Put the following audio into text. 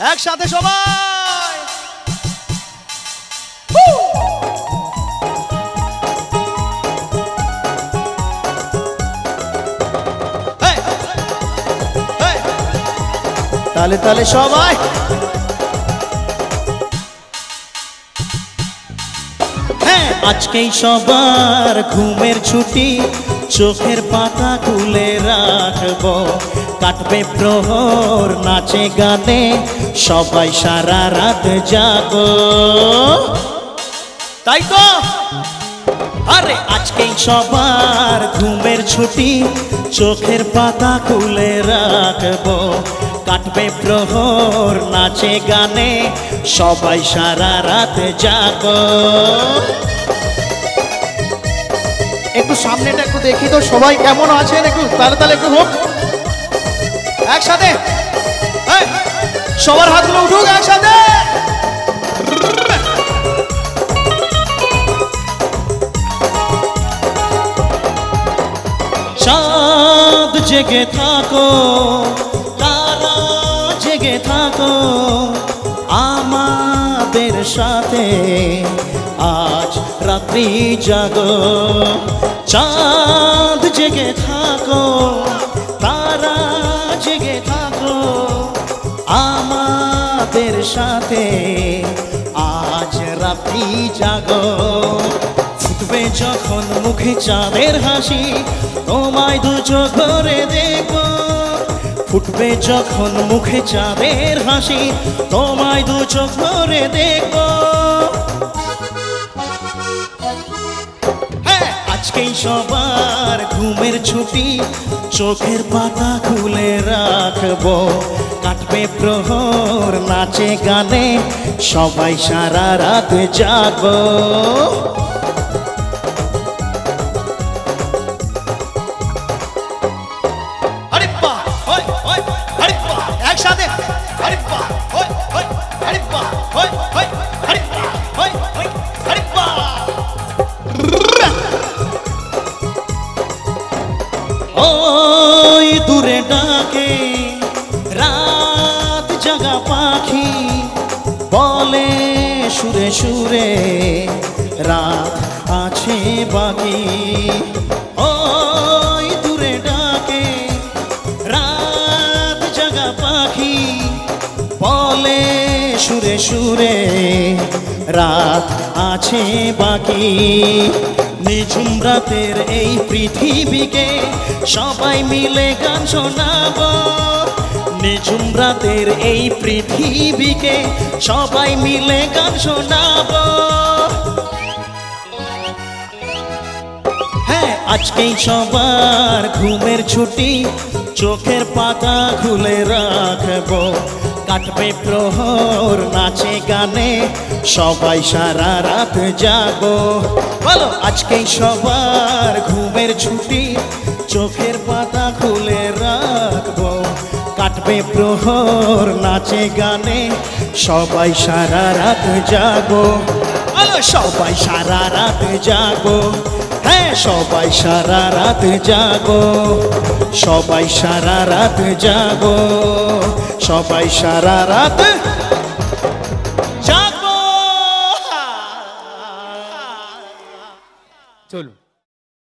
একসাথে সবাই তালে তালে সবাই আজকেই সবার ঘুমের ছুটি চোখের পাতা খুলে রাখবো কাটবে প্রহর নাচে গানে সবাই সারা রাত জাগো তাই তো আরে আজকেই সবার ঘুমের ছুটি চোখের পাতা খুলে রাখবো কাটবে প্রহর নাচে গানে সবাই সারা রাত জাগো একটু সামনেটা একটু দেখি তো সবাই কেমন আছেন একটু তালে তালে একটু হোক একসাথে সবার হাতগুলো উঠুক একসাথে চাঁদ জেগে থাকো তারা জেগে থাকো আমাদের সাথে আজ রাত্রি জাগো চাঁদ জেগে থাকো তারা জেগে থাকো আমাদের সাথে আজ রাত্রি জাগো ফুটবে যখন মুখে চাঁদের হাসি তোমায় দু চোখ ভরে দেখো ফুটবে যখন মুখে চাঁদের হাসি তোমায় দু চোখ ভরে দেখো আজকেই সবার ঘুমের ছুটি চোখের পাতা খুলে রাখবো কাটবে প্রহর নাচে গানে সবাই সারা রাত জাগো একসাথে ওই দূরে ডাকে রাত জাগা পাখি বলে সুরে সুরে রাত আছে বাকি ওই দূরে ডাকে রাত জাগা পাখি বলে সুরে সুরে রাত আছে বাকি নিঝুম রাতের এই পৃথিবীকে সবাই মিলে গান শোনাবো নিঝুম রাতের এই পৃথিবীকে সবাই মিলে গান শোনাবো আজকেই সবার ঘুমের ছুটি চোখের পাতা খুলে রাখবো কাটবে প্রহর নাচে গানে সবাই সারা রাত জাগো বলো আজকেই সবার ঘুমের ছুটি চোখের পাতা খুলে রাখবো কাটবে প্রহর নাচে গানে সবাই সারা রাত জাগো বলো সবাই সারা রাত জাগো সবাই সারা রাত জাগো সবাই সারা রাত জাগো সবাই সারা রাত